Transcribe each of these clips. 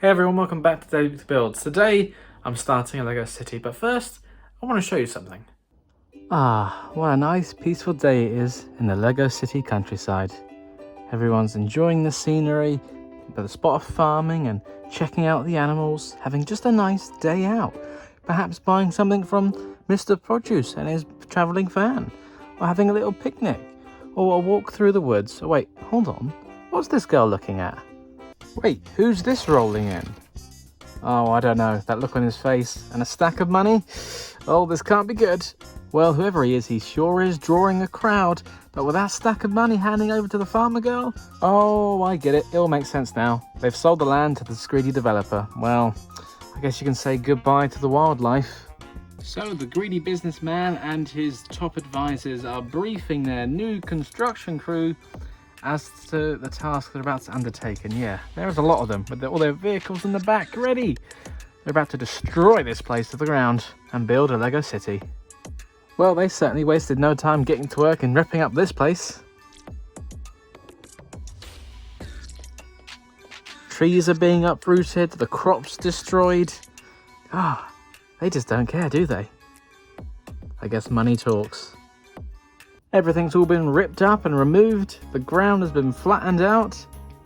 Hey everyone, welcome back to DailyWeeklyBuilds. Today I'm starting a Lego city, but first I want to show you something. Ah, what a nice peaceful day it is in the Lego City countryside. Everyone's enjoying the scenery, with a spot of farming and checking out the animals, having just a nice day out. Perhaps buying something from Mr. Produce and his travelling van, or having a little picnic, or a walk through the woods. Oh, wait, hold on. What's this girl looking at? Wait, who's this rolling in? Oh, I don't know. That look on his face and a stack of money? Oh, this can't be good. Well, whoever he sure is drawing a crowd. But with that stack of money handing over to the farmer girl? Oh, I get it. It all makes sense now. They've sold the land to this greedy developer. Well, I guess you can say goodbye to the wildlife. So the greedy businessman and his top advisors are briefing their new construction crew as to the task they're about to undertake. And yeah, there's a lot of them with all their vehicles in the back ready. They're about to destroy this place to the ground and build a Lego city. Well, they certainly wasted no time getting to work and ripping up this place. Trees are being uprooted, the crops destroyed. They just don't care, do they? I guess money talks. Everything's all been ripped up and removed. The ground has been flattened out.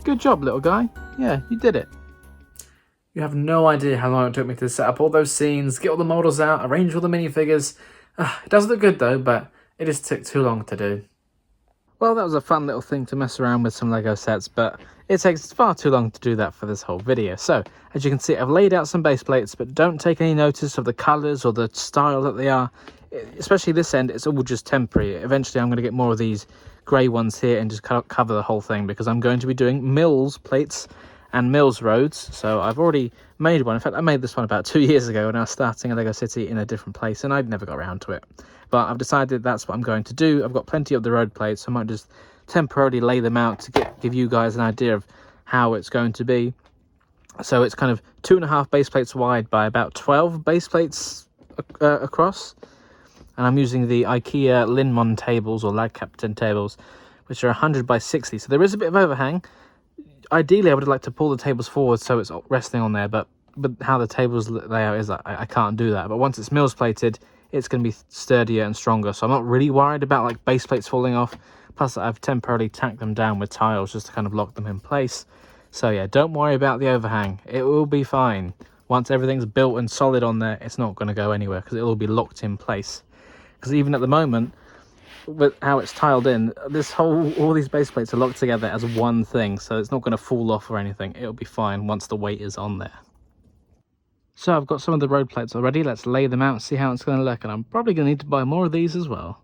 Good job, little guy. Yeah, you did it. You have no idea how long it took me to set up all those scenes, get all the models out, arrange all the minifigures. It does look good though, but it just took too long to do. Well, that was a fun little thing to mess around with some Lego sets, but it takes far too long to do that for this whole video. So, as you can see, I've laid out some base plates, but don't take any notice of the colours or the style that they are. Especially this end, it's all just temporary. Eventually, I'm going to get more of these grey ones here and just cover the whole thing, because I'm going to be doing Mills plates and Mills roads. So I've already made one. In fact, I made this one about 2 years ago when I was starting a Lego city in a different place, and I'd never got around to it. But I've decided that's what I'm going to do. I've got plenty of the road plates, so I might just temporarily lay them out to give you guys an idea of how it's going to be. So it's kind of 2.5 base plates wide by about 12 base plates across. And I'm using the IKEA Linmon tables, or Lag Captain tables, which are 100 by 60. So there is a bit of overhang. Ideally, I would like to pull the tables forward so it's resting on there, but how the tables layout is, I can't do that. But once it's Mills plated, it's going to be sturdier and stronger. So I'm not really worried about like base plates falling off. Plus, I've temporarily tacked them down with tiles just to kind of lock them in place. So yeah, don't worry about the overhang. It will be fine. Once everything's built and solid on there, it's not going to go anywhere because it will be locked in place. Because even at the moment, with how it's tiled in, all these base plates are locked together as one thing, so it's not going to fall off or anything. It'll be fine once the weight is on there. So I've got some of the road plates already. Let's lay them out and see how it's going to look, and I'm probably going to need to buy more of these as well.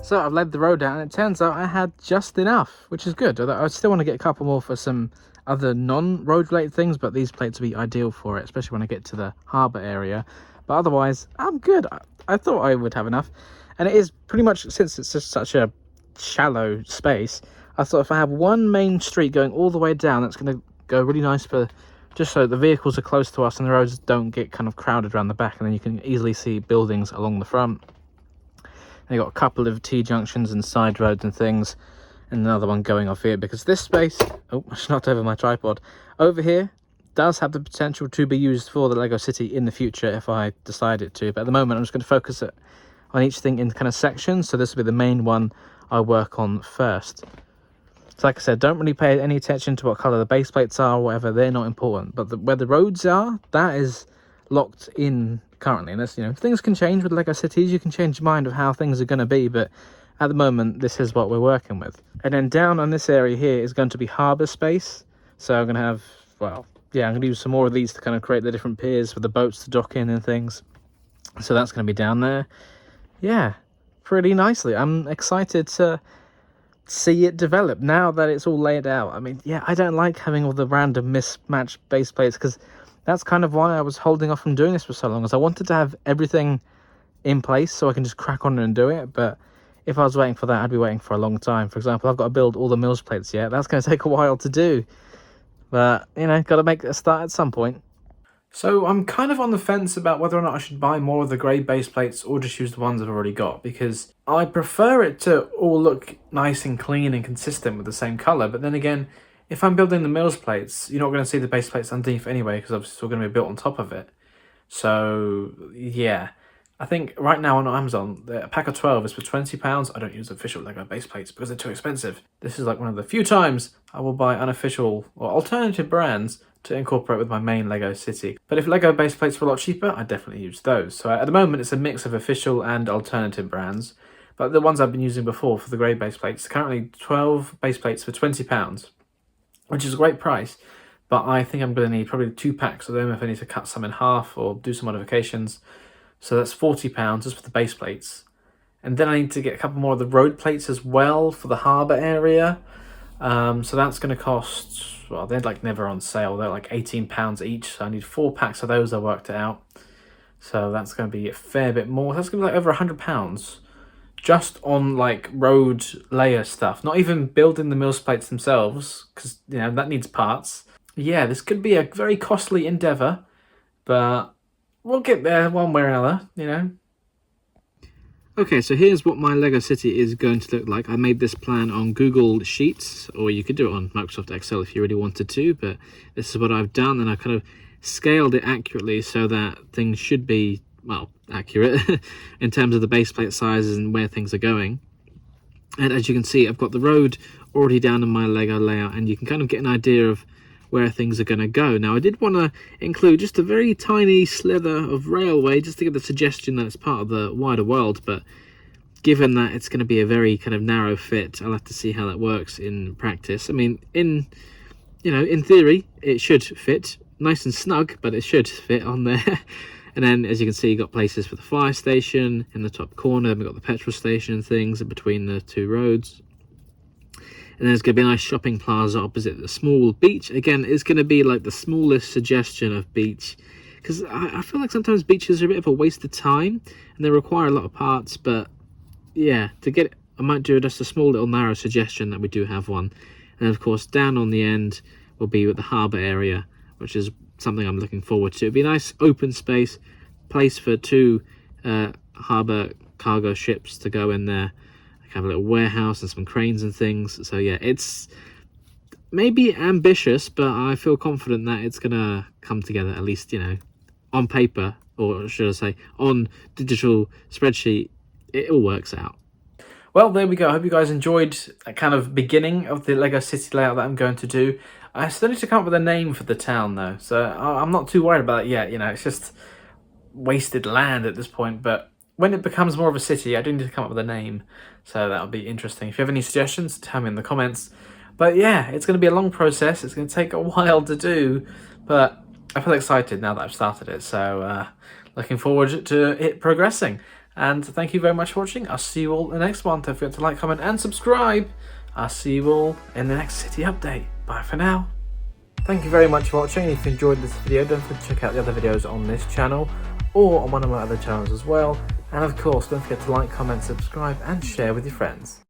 So I've laid the road out, and it turns out I had just enough, which is good. I still want to get a couple more for some other non-road related things, but these plates will be ideal for it, especially when I get to the harbour area. But otherwise, I'm good. I thought I would have enough. And it is pretty much, since it's just such a shallow space, I thought if I have one main street going all the way down, that's going to go really nice for, just so the vehicles are close to us and the roads don't get kind of crowded around the back, and then you can easily see buildings along the front. They got a couple of T-junctions and side roads and things, and another one going off here, because this space, oh, I knocked over my tripod, over here does have the potential to be used for the Lego city in the future if I decide it to. But at the moment, I'm just going to focus it on each thing in kind of sections, so this will be the main one I work on first. So like I said, don't really pay any attention to what colour the base plates are or whatever. They're not important, but where the roads are, that is locked in currently. And that's, things can change with Lego cities. You can change your mind of how things are going to be, but at the moment this is what we're working with. And then down on this area here is going to be harbour space, so I'm going to have, well, yeah, I'm going to use some more of these to kind of create the different piers for the boats to dock in and things. So that's going to be down there. Yeah, pretty nicely. I'm excited to see it develop now that it's all laid out. I mean, yeah, I don't like having all the random mismatched base plates, because that's kind of why I was holding off from doing this for so long, as I wanted to have everything in place so I can just crack on and do it. But if I was waiting for that, I'd be waiting for a long time. For example, I've got to build all the mills plates yet. That's going to take a while to do. But, you know, got to make a start at some point. So I'm kind of on the fence about whether or not I should buy more of the grey base plates or just use the ones I've already got, because I prefer it to all look nice and clean and consistent with the same colour. But then again, if I'm building the mills plates, you're not going to see the base plates underneath anyway, because obviously it's all going to be built on top of it. So yeah, I think right now on Amazon, a pack of 12 is for £20. I don't use official LEGO base plates because they're too expensive. This is like one of the few times I will buy unofficial or alternative brands to incorporate with my main LEGO city. But if LEGO base plates were a lot cheaper, I'd definitely use those. So at the moment, it's a mix of official and alternative brands. But the ones I've been using before for the grey base plates, currently 12 base plates for £20, which is a great price. But I think I'm going to need probably 2 packs of them if I need to cut some in half or do some modifications. So that's £40 just for the base plates. And then I need to get a couple more of the road plates as well for the harbour area. So that's going to cost, well, they're like never on sale. They're like £18 each. So I need 4 packs of those. I worked it out. So that's going to be a fair bit more. That's going to be like over £100 just on like road layer stuff. Not even building the mills plates themselves, because, you know, that needs parts. Yeah, this could be a very costly endeavour, but we'll get there one way or another, you know. Okay, so here's what my LEGO city is going to look like. I made this plan on Google Sheets, or you could do it on Microsoft Excel if you really wanted to, but this is what I've done, and I kind of scaled it accurately so that things should be, well, accurate in terms of the base plate sizes and where things are going. And as you can see, I've got the road already down in my LEGO layout, and you can kind of get an idea of where things are going to go. Now, I did want to include just a very tiny slither of railway just to get the suggestion that it's part of the wider world, but given that it's going to be a very kind of narrow fit, I'll have to see how that works in practice. I mean, in theory, it should fit nice and snug, but it should fit on there. And then, as you can see, you've got places for the fire station in the top corner, then we've got the petrol station and things in between the two roads. And then there's going to be a nice shopping plaza opposite the small beach. Again, it's going to be like the smallest suggestion of beach, because I feel like sometimes beaches are a bit of a waste of time and they require a lot of parts. But yeah, to get it, I might do just a small little narrow suggestion that we do have one. And of course, down on the end will be with the harbour area, which is something I'm looking forward to. It'll be a nice open space, place for 2 harbour cargo ships to go in there. Have a little warehouse and some cranes and things. So yeah, it's maybe ambitious, but I feel confident that it's gonna come together, at least, you know, on paper, or should I say on digital spreadsheet. It all works out. Well, there we go. I hope you guys enjoyed that kind of beginning of the LEGO city layout that I'm going to do. I still need to come up with a name for the town though, so I'm not too worried about it yet. You know, it's just wasted land at this point, but when it becomes more of a city, I do need to come up with a name, so that'll be interesting. If you have any suggestions, tell me in the comments. But yeah, it's going to be a long process. It's going to take a while to do, but I feel excited now that I've started it. So looking forward to it progressing. And thank you very much for watching. I'll see you all in the next one. Don't forget to like, comment, and subscribe. I'll see you all in the next city update. Bye for now. Thank you very much for watching. If you enjoyed this video, don't forget to check out the other videos on this channel or on one of my other channels as well. And of course, don't forget to like, comment, subscribe, and share with your friends.